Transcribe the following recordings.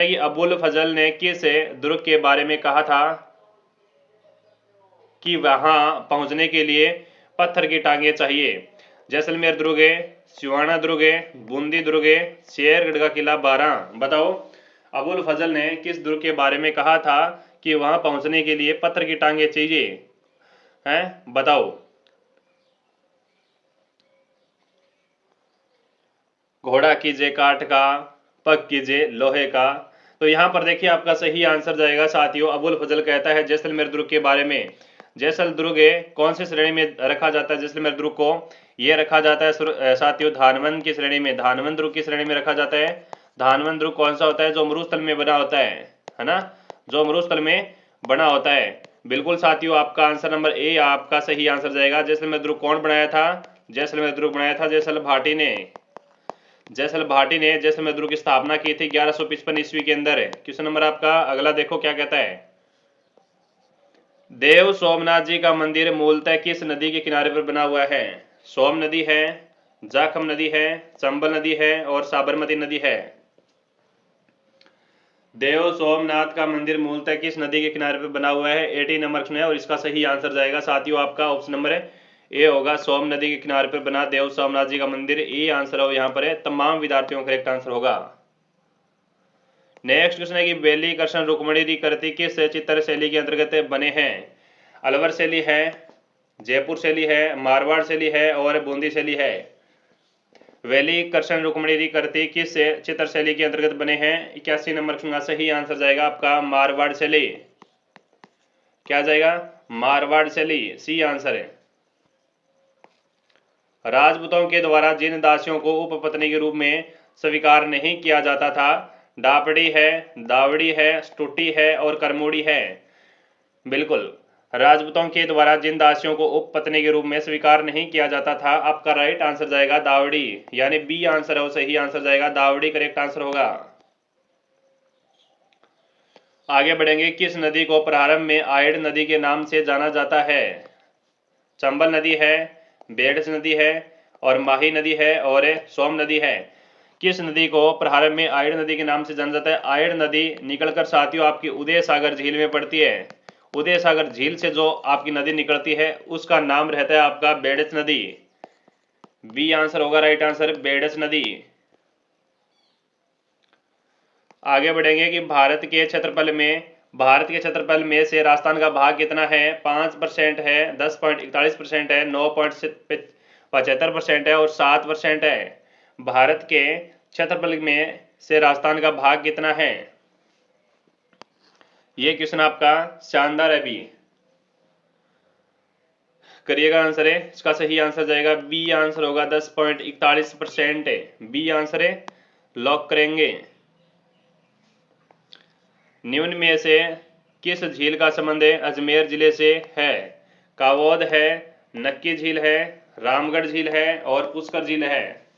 कि अबुल फजल ने किस दुर्ग के बारे में कहा था कि वहां पहुंचने के लिए पत्थर की टांगे चाहिए? जैसलमेर दुर्ग है, सिवाना दुर्ग है, बूंदी दुर्ग है, शेरगढ़ का किला 12। बताओ, अबुल फजल ने किस दुर्ग के बारे में कहा था कि वहां पहुंचने के लिए पत्थर की टांगे चाहिए? हैं, बताओ। घोड़ा कीजिए काठ का, पग कीजिए लोहे का। तो यहाँ पर देखिए आपका सही आंसर जाएगा साथियों, अबुल फजल कहता है जैसलमेर दुर्ग के बारे में। जैसल दुर्ग कौन सी श्रेणी में रखा जाता है जैसलमेर दुर्ग को? ये रखा जाता है साथियों धानवंत की श्रेणी में, धानवंत दुर्ग की श्रेणी में रखा जाता है। धानवंत दुर्ग कौन सा होता है? जो मरुस्थल में बना होता है ना, जो मरुस्थल में बना होता है। बिल्कुल साथियों, आपका आंसर नंबर ए आपका सही आंसर जाएगा। जैसलमेर दुर्ग कौन बनाया था? जैसलमेर दुर्ग बनाया था जैसल भाटी ने। जैसल भाटी ने जैसलमेर दुर्ग की स्थापना की थी 1155 ईस्वी के अंदर है। क्वेश्चन नंबर आपका अगला देखो क्या कहता है। देव सोमनाथ जी का मंदिर मूलतः किस नदी के किनारे पर बना हुआ है? सोम नदी है, जाखम नदी है, चंबल नदी है और साबरमती नदी है। देव सोमनाथ का मंदिर मूलतः किस नदी के किनारे पर बना हुआ है? 18 नंबर क्वेश्चन है और इसका सही आंसर जाएगा साथियों आपका ऑप्शन नंबर ए होगा, सोम नदी के किनारे पर बना देव सोमनाथ जी का मंदिर। ए आंसर हो यहाँ पर है, तमाम विद्यार्थियों का करेक्ट आंसर होगा। नेक्स्ट क्वेश्चन है कि बेली कृष्ण रुक्मणी री कृति किस चित्र शैली के अंतर्गत बने हैं? अलवर शैली है, जयपुर शैली है, मारवाड़ शैली है और बूंदी शैली है। वैली कृष्ण रुक्मणी री कृति किस चित्र शैली के अंतर्गत बने हैं? 81 नंबर का सही आंसर जाएगा आपका मारवाड़ शैली। क्या जाएगा? मारवाड़ शैली, सी आंसर है। राजपूतों के द्वारा जिन दासियों को उपपत्नी के रूप में स्वीकार नहीं किया जाता था, डापड़ी है, दावड़ी है, स्टुटी है और करमोड़ी है। बिल्कुल, राजपूतों के द्वारा जिन दासियों को उपपत्नी के रूप में स्वीकार नहीं किया जाता था, आपका राइट आंसर जाएगा दावड़ी, यानी बी आंसर है, सही आंसर जाएगा दावड़ी, करेक्ट आंसर होगा। आगे बढ़ेंगे, किस नदी को प्रारंभ में आयड़ नदी के नाम से जाना जाता है? चंबल नदी है, बेड़स नदी है और माही नदी है और सोम नदी है। किस नदी को प्रारंभ में आयड़ नदी के नाम से जाना जाता है? आयड़ नदी निकलकर साथियों आपकी उदय सागर झील में पड़ती है। उदय सागर झील से जो आपकी नदी निकलती है उसका नाम रहता है आपका बेड़स नदी। बी आंसर होगा राइट आंसर, बेड़स नदी। आगे बढ़ेंगे कि भारत के क्षेत्रफल में से राजस्थान का भाग कितना है? 5% है, 10.41% है, 9.75% है और 7% है। भारत के क्षेत्रफल में से राजस्थान का भाग कितना है? ये क्वेश्चन आपका शानदार है, भी करिएगा आंसर है। इसका सही आंसर जाएगा बी आंसर होगा, 10.41% है, बी आंसर है, लॉक करेंगे। निम्न में से किस झील का संबंध अजमेर जिले से है? कावोद है, नक्की झील है, रामगढ़ झील है और पुष्कर झील है।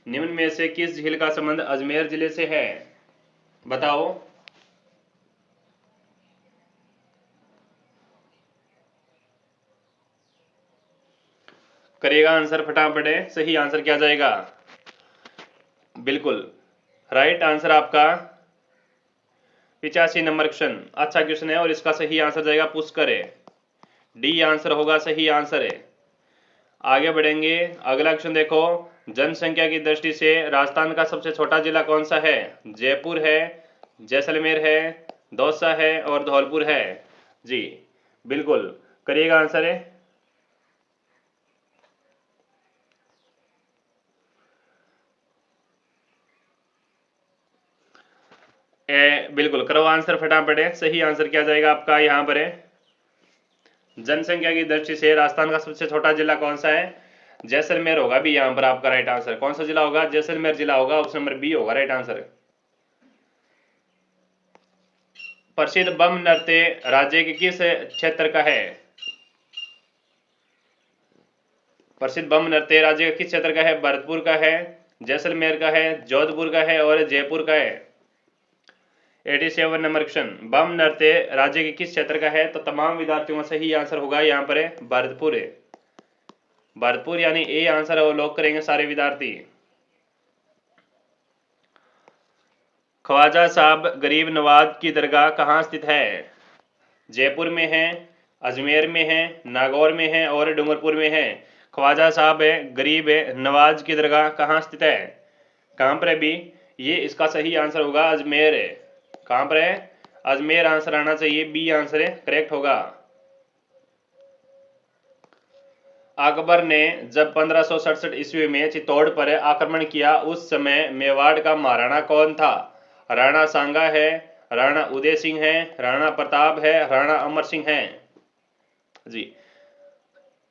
निम्न में से किस झील का संबंध अजमेर जिले से है? बताओ। करिएगा आंसर फटाफट है, सही आंसर क्या जाएगा? बिल्कुल राइट आंसर आपका 85 नंबर क्वेश्चन, अच्छा क्वेश्चन है और इसका सही आंसर जाएगा पुष्कर है, डी आंसर होगा सही आंसर है। आगे बढ़ेंगे, अगला क्वेश्चन देखो, जनसंख्या की दृष्टि से राजस्थान का सबसे छोटा जिला कौन सा है? जयपुर है, जैसलमेर है, दौसा है और धौलपुर है। जी बिल्कुल, करिएगा आंसर है। बिल्कुल करो आंसर फटाफट है, सही आंसर क्या जाएगा आपका यहाँ पर है? जनसंख्या की दृष्टि से राजस्थान का सबसे छोटा जिला कौन सा है? जैसलमेर होगा भी यहाँ पर आपका राइट आंसर। कौन सा जिला होगा? जैसलमेर जिला होगा, ऑप्शन नंबर बी होगा राइट आंसर। प्रसिद्ध बम नृत्य राज्य के किस क्षेत्र का है? प्रसिद्ध बम नृत्य राज्य का किस क्षेत्र का है? भरतपुर का है, जैसलमेर का है, जोधपुर का है और जयपुर का है। 87 नंबर क्वेश्चन, बम नृत्य राज्य के किस क्षेत्र का है? तो तमाम विद्यार्थियों का सही आंसर होगा यहाँ पर है भरतपुर है, भरतपुर यानी ए आंसर है, वो लॉक करेंगे सारे विद्यार्थी। ख्वाजा साहब गरीब नवाज की दरगाह कहाँ स्थित है? जयपुर में है, अजमेर में है, नागौर में है और डूंगरपुर में है। ख्वाजा साहब गरीब नवाज की दरगाह कहाँ स्थित है? कहाँ पर है भी? ये इसका सही आंसर होगा अजमेर है। कहाँ पर है? अजमेर आंसर आना चाहिए, बी आंसर करेक्ट होगा। अकबर ने जब 1567 ईस्वी में चित्तौड़ पर आक्रमण किया उस समय मेवाड़ का महाराणा कौन था? राणा सांगा है, राणा उदय सिंह है, राणा प्रताप है, राणा अमर सिंह है जी।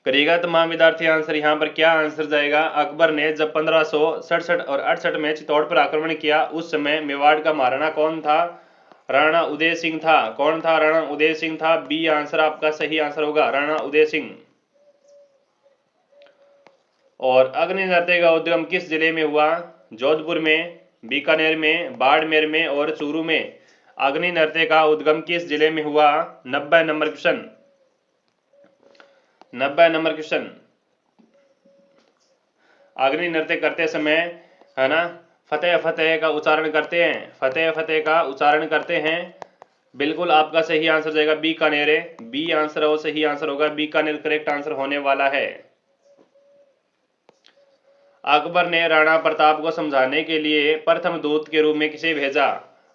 करिएगा तमाम विद्यार्थी आंसर। यहाँ पर क्या आंसर जाएगा? अकबर ने जब 1567 और 68 में चित्तौड़ पर आक्रमण किया उस समय मेवाड़ का महाराणा कौन था? राणा उदय सिंह था। कौन था? राणा उदय सिंह था। बी आंसर आपका सही आंसर होगा, राणा उदय सिंह। और अग्नि नृत्य का उद्गम किस जिले में हुआ? जोधपुर में, बीकानेर में, बाड़मेर में और चूरू में। अग्नि नृत्य का उद्गम किस जिले में हुआ? 90 नंबर क्वेश्चन, 90 नंबर क्वेश्चन। अग्नि नृत्य करते समय है ना फतेह फतेह का उच्चारण करते हैं, फतेह फतेह का उच्चारण करते हैं। बिल्कुल आपका सही आंसर जाएगा बीकानेर, बी आंसर और सही आंसर होगा बीकानेर, करेक्ट आंसर होने वाला है। अकबर ने राणा प्रताप को समझाने के लिए प्रथम दूत के रूप में किसे भेजा?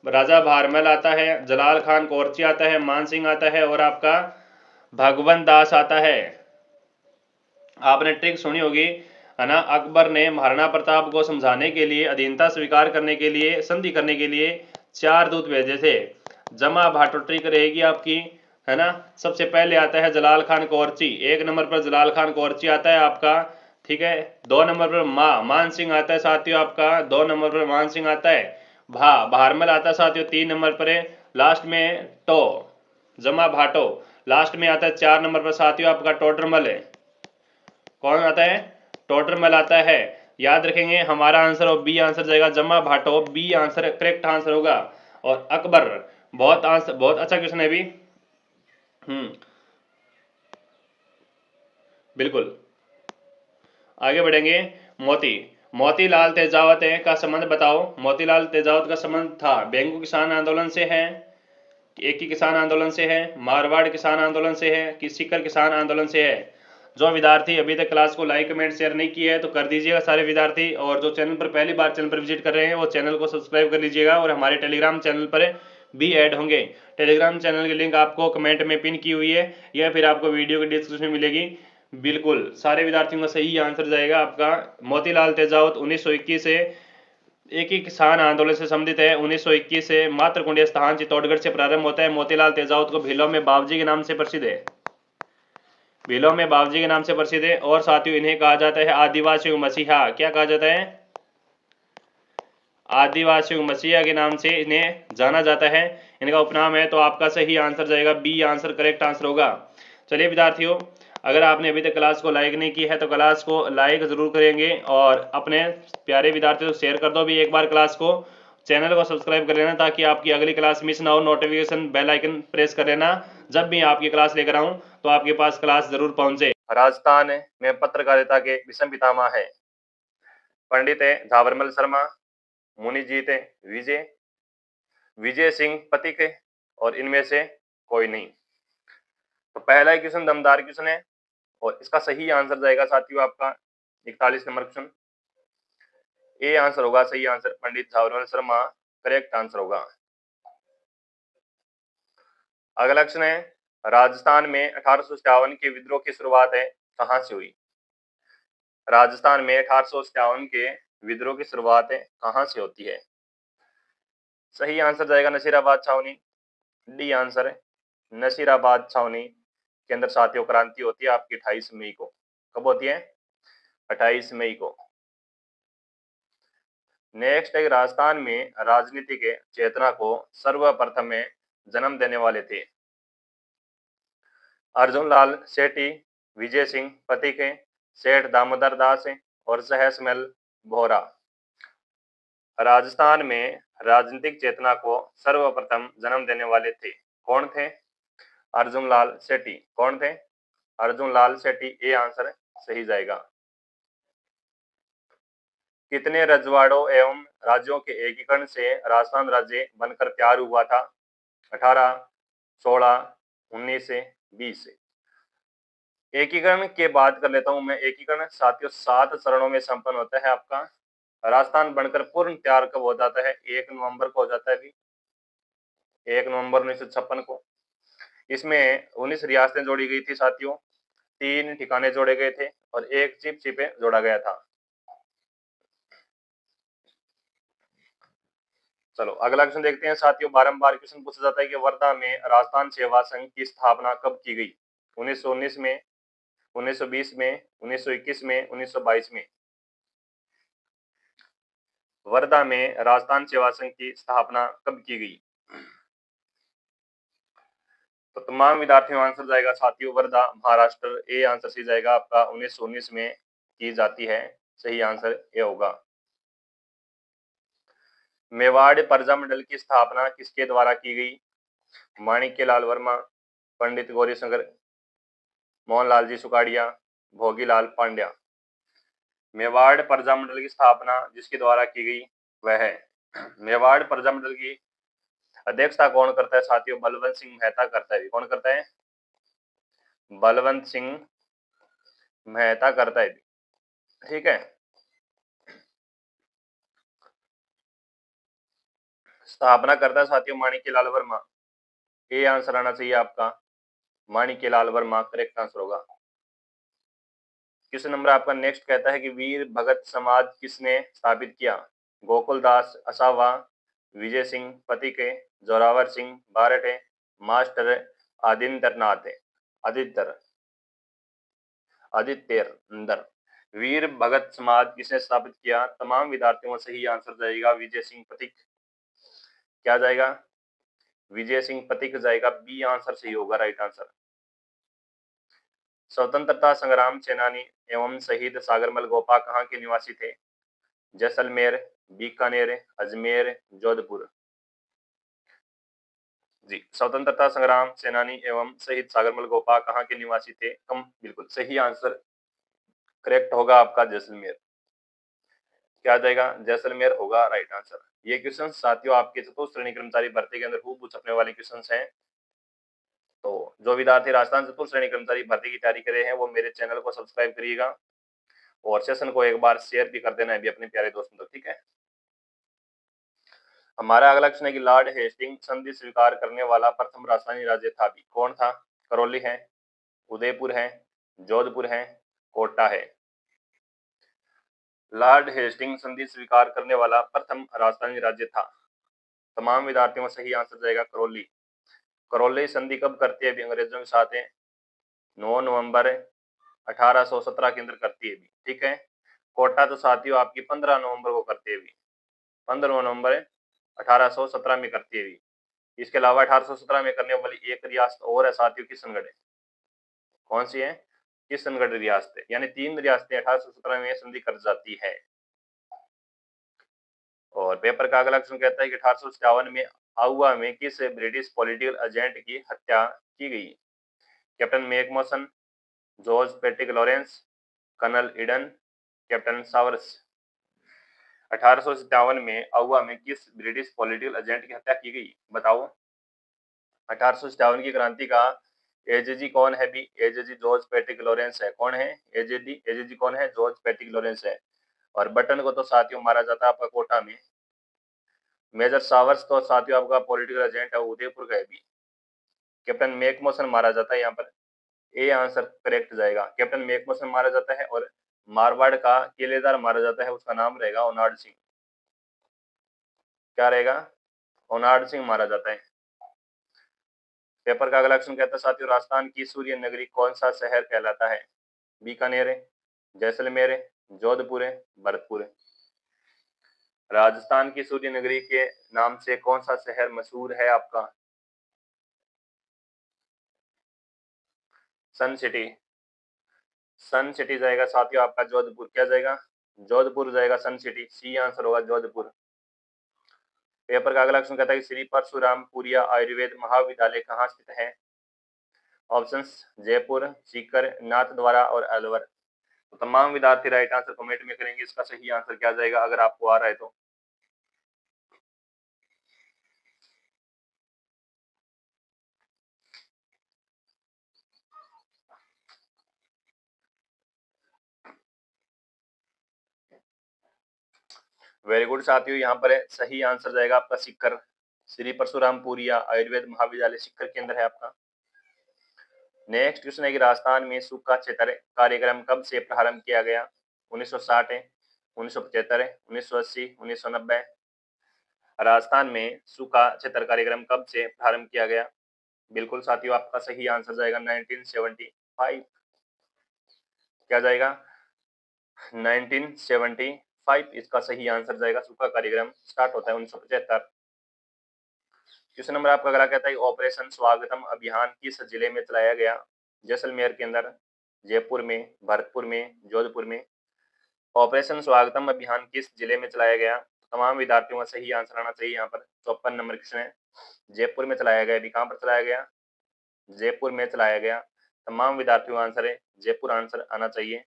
राजा भारमल आता है, जलाल खान कोरची आता है, मान सिंह आता है और आपका भगवंत दास आता है। आपने ट्रिक सुनी होगी है ना। अकबर ने महाराणा प्रताप को समझाने के लिए, अधीनता स्वीकार करने के लिए, संधि करने के लिए 4 दूत भेजे थे। जमा भाटो ट्रिक रहेगी आपकी है ना। सबसे पहले आता है जलाल खान कोरची, 1 नंबर पर जलाल खान कोरची आता है आपका, ठीक है। 2 नंबर पर मान सिंह आता है साथियों आपका, 2 नंबर पर मान सिंह आता है। भारमल आता है साथियों 3 नंबर पर, लास्ट में टो जमा भाटो लास्ट में आता है 4 नंबर पर साथियों आपका टोडरमल है। कौन आता है? टोडरमल आता है। याद रखेंगे हमारा आंसर और बी आंसर जाएगा जमा भाटो, बी आंसर करेक्ट आंसर होगा। और अकबर बहुत अच्छा क्वेश्चन है भी। बिल्कुल आगे बढ़ेंगे। मोतीलाल तेजावत का संबंध बताओ। मोतीलाल तेजावत का संबंध था बेंगू किसान आंदोलन से है, एक ही किसान आंदोलन से है, मारवाड़ किसान आंदोलन से है कि सीकर किसान आंदोलन से है। जो विद्यार्थी अभी तक क्लास को लाइक कमेंट शेयर नहीं किया है तो कर दीजिएगा सारे विद्यार्थी। और जो चैनल पर पहली बार चैनल पर विजिट कर रहे हैं वो चैनल को सब्सक्राइब कर लीजिएगा और हमारे टेलीग्राम चैनल पर भी ऐड होंगे। टेलीग्राम चैनल की लिंक आपको कमेंट में पिन की हुई है या फिर आपको वीडियो के डिस्क्रिप्शन में मिलेगी। बिल्कुल सारे विद्यार्थियों का सही आंसर जाएगा आपका मोतीलाल तेजावत 1921 से एक ही किसान आंदोलन से संबंधित है। 1921 से मातृकुंड स्थान चित्तौड़गढ़ से प्रारंभ होता है। मोतीलाल तेजावत को भीलों में बाबूजी के नाम से प्रसिद्ध है, भीलों में बाबूजी के नाम से प्रसिद्ध है। और साथियों इन्हें कहा जाता है आदिवासी मसीहा। क्या कहा जाता है? आदिवासी मसीहा के नाम से इन्हें जाना जाता है, इनका उपनाम है। तो आपका सही आंसर जाएगा बी आंसर करेक्ट आंसर होगा। चलिए विद्यार्थियों, अगर आपने अभी तक क्लास को लाइक नहीं की है तो क्लास को लाइक जरूर करेंगे और अपने प्यारे विद्यार्थियों को शेयर कर दो भी एक बार क्लास को। चैनल को सब्सक्राइब कर लेना ताकि आपकी अगली क्लास मिस ना हो। नोटिफिकेशन बेल आइकन प्रेस कर लेना, जब भी आपकी क्लास लेकर आऊं तो आपके पास क्लास जरूर पहुंचे। राजस्थान में पत्रकारिता के विषम पितामह है। पंडित है झाबरमल शर्मा, मुनिजीत है विजय सिंह पथिक है और इनमें से कोई नहीं। तो पहला ही क्वेश्चन दमदार क्वेश्चन है और इसका सही आंसर जाएगा साथियों आपका 41 नंबर क्वेश्चन, ए आंसर होगा सही आंसर, पंडित झाबरमल शर्मा करेक्ट आंसर होगा। अगला क्वेश्चन है राजस्थान में 1857 के विद्रोह की शुरुआत है कहां से हुई? राजस्थान में 1857 के विद्रोह की शुरुआत है कहां से होती है? सही आंसर जाएगा नसीराबाद छावनी, डी आंसर है नसीराबाद छावनी के अंदर साथियों क्रांति होती है आपकी 28 मई को। कब होती है? 28 मई को। नेक्स्ट है राजस्थान में राजनीति के चेतना को सर्वप्रथम में जन्म देने वाले थे। अर्जुन लाल सेठी, विजय सिंह पथिक है, सेठ दामोदर दास है और सहसमल बोहरा। राजस्थान में राजनीतिक चेतना को सर्वप्रथम जन्म देने वाले थे, कौन थे? अर्जुन लाल सेठी। कौन थे? अर्जुन लाल सेठी, ए आंसर सही जाएगा। कितने रजवाड़ों एवं राज्यों के एकीकरण से राजस्थान राज्य बनकर तैयार हुआ था? 18, 16, 19 से 20 से। एकीकरण के बात कर लेता हूं मैं। एकीकरण साथियों 7 चरणों में संपन्न होता है आपका। राजस्थान बनकर पूर्ण तैयार कब हो जाता है? 1 नवंबर को हो जाता है। अभी 1 नवंबर 1956 को। इसमें 19 रियासतें जोड़ी गई थी साथियों, 3 ठिकाने जोड़े गए थे और 1 चीफ चिपे जोड़ा गया था। चलो अगला क्वेश्चन देखते हैं साथियों। बारंबार क्वेश्चन पूछा जाता है कि वर्धा में राजस्थान सेवा संघ की स्थापना कब की गई? 1919 में, 1920 में, 1921 में, 1922 में। वर्धा में राजस्थान सेवा संघ की स्थापना कब की गई? तो तमाम विद्यार्थियों का आंसर जाएगा साथियों Wardha, Maharashtra. A answer C जाएगा आपका। 1919 में की जाती है। सही आंसर ए होगा। मेवाड़ प्रजामंडल की स्थापना किसके द्वारा की गई? माणिक्यलाल वर्मा, पंडित गौरीशंकर, मोहनलाल जी सुखाड़िया, भोगीलाल पांड्या। मेवाड़ प्रजामंडल की स्थापना जिसके द्वारा की गई वह है मेवाड़ प्रजामंडल की अध्यक्षता कौन करता है साथियों? बलवंत सिंह मेहता करता है। कौन करता है? बलवंत सिंह मेहता करता है। ठीक है। स्थापना करता है साथियों माणिक्यलाल वर्मा। ए आंसर आना चाहिए आपका। माणिक्यलाल वर्मा करेक्ट आंसर होगा। क्वेश्चन नंबर आपका नेक्स्ट कहता है कि वीर भगत समाज किसने स्थापित किया? गोकुलदास असावा, विजय सिंह पतिके, जोरावर सिंह बारटे, मास्टर आदित्यनाथ आदित्य आदित्यनंदर। वीर भगत समाज किसने स्थापित किया? तमाम विद्यार्थियों का सही आंसर जाएगा विजय सिंह पथिक। क्या जाएगा? विजय सिंह पथिक जाएगा। बी आंसर सही होगा, राइट आंसर। स्वतंत्रता संग्राम सेनानी एवं शहीद सागरमल गोपा कहाँ के निवासी थे? जैसलमेर, बीकानेर, अजमेर, जोधपुर। जी, स्वतंत्रता संग्राम सेनानी एवं शहीद सागरमल गोपा कहाँ के निवासी थे? कम बिल्कुल सही आंसर करेक्ट होगा आपका जैसलमेर। क्या जाएगा? जैसलमेर होगा राइट आंसर। ये क्वेश्चन साथियों आपके चतुर्थ श्रेणी कर्मचारी भर्ती के अंदर खूब पूछ सकने वाले क्वेश्चन हैं। तो जो विद्यार्थी राजस्थान चतुर्थ श्रेणी कर्मचारी भर्ती की तैयारी कर रहे हैं वो मेरे चैनल को सब्सक्राइब करिएगा और सेशन को एक बार शेयर भी कर देना है भी अपने प्यारे दोस्तों तक। ठीक है। हमारा अगला क्वेश्चन है कि लॉर्ड हेस्टिंग संधि स्वीकार करने वाला प्रथम राजस्थानी राज्य था भी कौन था? करौली है, उदयपुर है, जोधपुर है, कोटा है। लॉर्ड हेस्टिंग संधि स्वीकार करने वाला प्रथम राजस्थानी राज्य था। तमाम विद्यार्थियों का सही आंसर जाएगा करौली। करौली संधि कब करती है भी अंग्रेजों के साथ? 9 नवंबर 1817 के अंदर करती है भी। ठीक है। कोटा तो साथियों आपकी 15 नवंबर को करती है भी। 15 नवंबर 1817 में करती है भी। इसके अलावा 1817 में करने वाली एक रियासत और है साथियों किशनगढ़। कौन सी है? किशनगढ़ रियासत। यानी 3 रियासतें 1817 में संधि कर जाती है। और पेपर का अगला क्वेश्चन कहता है कि 1857 में आउवा में किस ब्रिटिश पॉलिटिकल एजेंट की हत्या की गई? Captain McMason, George Patrick Lawrence, colonel Eden, captain Showers. 1857 में आउवा में किस ब्रिटिश पॉलिटिकल एजेंट की हत्या की गई? बताओ। 1857 की क्रांति का एजेजी कौन है भी? एजेजी जॉर्ज पैट्रिक लॉरेंस है। कौन है एजेजी? एजेजी कौन है? जॉर्ज पैट्रिक लॉरेंस है। और बटन को तो साथियों मारा जाता है आपका कोटा में। मेजर सावर्स तो साथियों आपका पॉलिटिकल एजेंट है, उदयपुर का है भी। कैप्टन मैकमोसन मारा जाता है यहाँ पर। ए आंसर करेक्ट जाएगा। कैप्टन मैकमोसन मारा जाता है और मारवाड़ का किलेदार मारा जाता है, उसका नाम रहेगा ओनाड सिंह। क्या रहेगा? ओनाड सिंह मारा जाता है। पेपर का अगला क्वेश्चन कहता है साथियों राजस्थान की सूर्य नगरी कौन सा शहर कहलाता है? बीकानेर, जैसलमेर, जोधपुर, भरतपुर। राजस्थान की सूर्य नगरी के नाम से कौन सा शहर मशहूर है आपका? सन सिटी। सन सिटी जाएगा साथियों आपका जोधपुर। क्या जाएगा? जोधपुर जाएगा सन सिटी। सी आंसर होगा जोधपुर। पेपर का अगला क्वेश्चन कहता है कि श्री परशुराम पुरिया आयुर्वेद महाविद्यालय कहाँ स्थित है? ऑप्शंस जयपुर, सीकर, नाथद्वारा और अलवर। तो तमाम विद्यार्थी राइट आंसर कमेंट में करेंगे। इसका सही आंसर क्या जाएगा अगर आपको आ रहा है तो? वेरी गुड साथियों, यहाँ पर सही आंसर जाएगा आपका सिक्कर। श्री परशुरामपुरिया आयुर्वेद महाविद्यालय सिक्कर के अंदर है आपका। नेक्स्ट क्वेश्चन है कि राजस्थान में सूखा क्षेत्र कार्यक्रम कब से प्रारंभ किया गया? 1960 है, 1975 है, 1980, 1990। राजस्थान में सूखा क्षेत्र कार्यक्रम कब से प्रारंभ किया गया? बिल्कुल साथियों, आपका सही आंसर जाएगा 1975। क्या जाएगा? 1975 इसका सही आंसर जाएगा। सूखा कार्यक्रम स्टार्ट होता है 1975। क्वेश्चन नंबर आपका अगला कहता है ऑपरेशन स्वागतम अभियान किस जिले में चलाया गया? जैसलमेर के अंदर, जयपुर में, भरतपुर में, जोधपुर में। ऑपरेशन स्वागतम अभियान किस जिले में चलाया गया? तमाम विद्यार्थियों का सही आंसर आना चाहिए। यहाँ पर 54 नंबर क्वेश्चन है। जयपुर में चलाया गया। अभी कहाँ पर चलाया गया? जयपुर में चलाया गया। तमाम विद्यार्थियों का आंसर है जयपुर, आंसर आना चाहिए।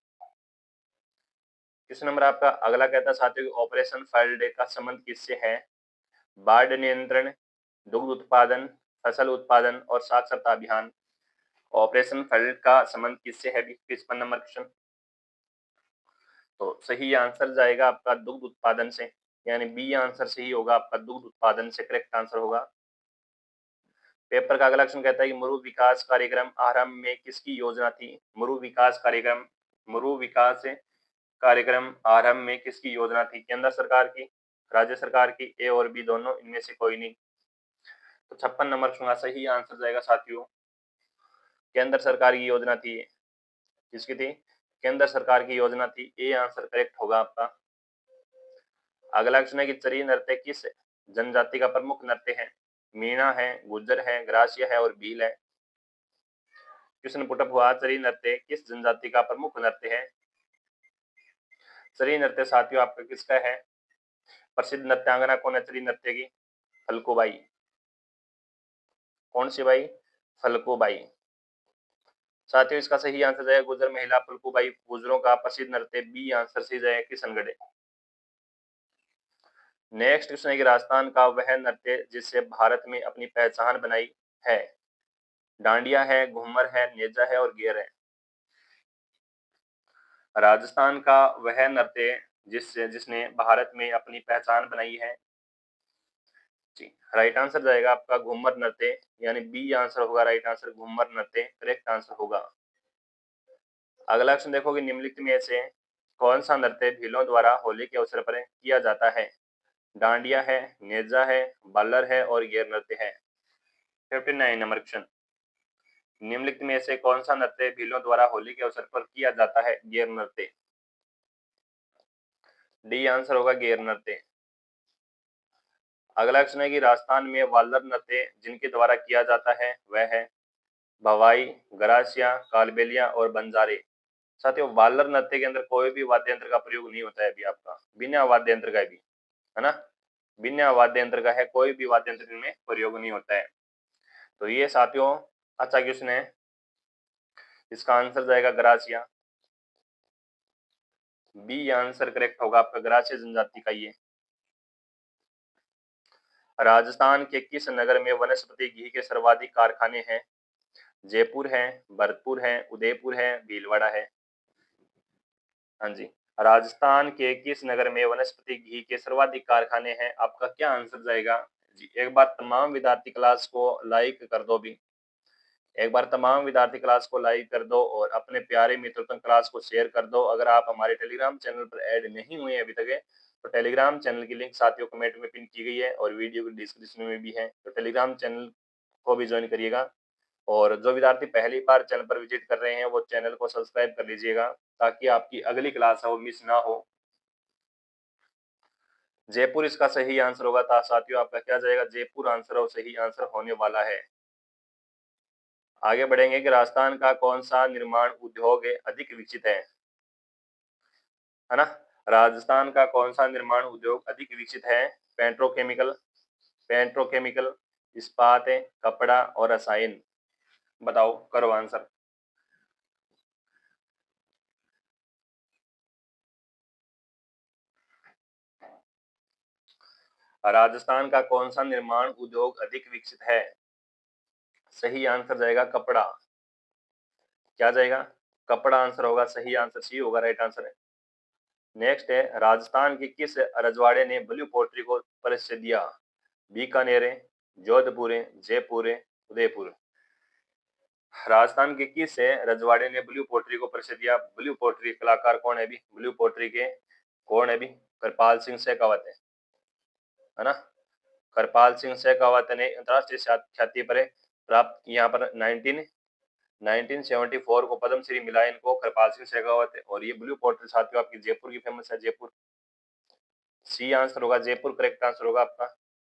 क्वेश्चन नंबर आपका अगला कहता है साथियों ऑपरेशन फायर डे का संबंध किससे है? बाढ़ नियंत्रण, दुग्ध उत्पादन, फसल उत्पादन और साक्षरता अभियान। ऑपरेशन फ्लड का संबंध किससे है? 55 नंबर क्वेश्चन। तो सही आंसर जाएगा आपका दुग्ध उत्पादन से, यानी बी आंसर सही होगा आपका, दुग्ध उत्पादन से करेक्ट आंसर होगा। पेपर का अगला क्वेश्चन कहता है कि मरु विकास कार्यक्रम आरंभ में किसकी योजना थी? मरु विकास कार्यक्रम आरंभ में किसकी योजना थी? केंद्र सरकार की, राज्य सरकार की, ए और बी दोनों, इनमें से कोई नहीं। तो 56 नंबर का सही आंसर जाएगा साथियों, केंद्र सरकार की योजना थी। किसकी थी? केंद्र सरकार की योजना थी। ए आंसर करेक्ट होगा आपका। अगला क्वेश्चन है कि चरी नृत्य किस जनजाति का प्रमुख नृत्य है? मीणा है, गुज्जर है, ग्रासिया है और भील है। क्वेश्चन पुटअप हुआ, चरी नृत्य किस जनजाति का प्रमुख नृत्य है? चरी नृत्य साथियों आपका किसका है? प्रसिद्ध नृत्यांगना कौन है चरी नृत्य की? फलकूबाई। कौन सी बाई? फलकूबाई। साथियों इसका सही आंसर जाएगा गुजर महिला फलकूबाई, गुजरों का प्रसिद्ध नृत्य। बी आंसर सही जाएगा किशनगढ़। नेक्स्ट क्वेश्चन है कि राजस्थान का वह नृत्य जिससे भारत में अपनी पहचान बनाई है? डांडिया है, घूमर है, नेजा है और गेर है। राजस्थान का वह नृत्य जिसने भारत में अपनी पहचान बनाई है? जी, राइट आंसर जाएगा आपका घूमर नृत्य, यानी बी आंसर होगा राइट आंसर, घूमर नृत्य करेक्ट आंसर होगा। अगला क्वेश्चन देखोगे निम्नलिखित में से कौन सा नृत्य भीलों द्वारा होली के अवसर पर किया जाता है? डांडिया है, नेजा है, बालर है और गेर नृत्य है। 59 नंबर क्वेश्चन, निम्नलिखित में से कौन सा नृत्य भीलों द्वारा होली के अवसर पर किया जाता है? गेर नृत्य। डी आंसर होगा गेर नृत्य। अगला क्वेश्चन है कि राजस्थान में वालर नृत्य जिनके द्वारा किया जाता है वह है भवाई, गरासिया, कालबेलिया और बंजारे। साथियों वालर नृत्य के अंदर कोई भी वाद्य यंत्र का प्रयोग नहीं होता है अभी आपका, बिना वाद्य यंत्र का भी, है ना, बिना वाद्य यंत्र का है, कोई भी वाद्य यंत्र में प्रयोग नहीं होता है। तो ये साथियों अच्छा क्वेश्चन है, इसका आंसर जाएगा गरासिया। बी आंसर करेक्ट होगा आपका, गरासिया जनजाति का ये। राजस्थान के किस नगर में वनस्पति घी के सर्वाधिक कारखाने हैं? जयपुर है, भरतपुर है, उदयपुर है, भीलवाड़ा है। हाँ जी, राजस्थान के किस नगर में वनस्पति घी के सर्वाधिक कारखाने हैं? आपका क्या आंसर जाएगा जी? एक बार तमाम विद्यार्थी क्लास को लाइक कर दो भी, एक बार तमाम विद्यार्थी क्लास को लाइक कर दो और अपने प्यारे मित्रों तक क्लास को शेयर कर दो। अगर आप हमारे टेलीग्राम चैनल पर ऐड नहीं हुए अभी तक तो टेलीग्राम चैनल की लिंक साथियों कमेंट में पिन की गई है और वीडियो के डिस्क्रिप्शन में भी है, तो टेलीग्राम चैनल को भी ज्वाइन करिएगा। और जो विद्यार्थी पहली बार चैनल पर विजिट कर रहे हैं वो चैनल को सब्सक्राइब कर लीजिएगा ताकि आपकी अगली क्लास है वो मिस ना हो। जयपुर इसका सही आंसर होगा था साथियों, आपका क्या जाएगा? जयपुर आंसर और सही आंसर होने वाला है। आगे बढ़ेंगे कि राजस्थान का कौन सा निर्माण उद्योग अधिक विकसित है ना? राजस्थान का कौन सा निर्माण उद्योग अधिक विकसित है? पेट्रोकेमिकल, इस्पात, कपड़ा और रसायन। बताओ, करो आंसर। राजस्थान का कौन सा निर्माण उद्योग अधिक विकसित है? सही आंसर जाएगा कपड़ा। क्या जाएगा? कपड़ा आंसर होगा, सही आंसर सी होगा राइट आंसर है। नेक्स्ट है, राजस्थान के किस रजवाड़े ने ब्लू पोट्री को परिचय दिया? बीकानेर है, जोधपुर है, जयपुर है, उदयपुर। राजस्थान के किस रजवाड़े ने ब्लू पोट्री को परिचय दिया? ब्लू पोट्री कलाकार कौन है अभी? ब्लू पोट्री के कौन है अभी? कृपाल सिंह शेखावत है ना। कृपाल सिंह शेखावत ने अंतरराष्ट्रीय ख्याति पर प्राप्त, यहाँ पर 1974 को पद्मश्री मिला इनको, कृपाल सिंह शेखावत है। और ये ब्लू पोट्री साथियों आपकी जयपुर की फेमस है, जयपुर। सी आंसर होगा जयपुर, करेक्ट आंसर होगा आपका।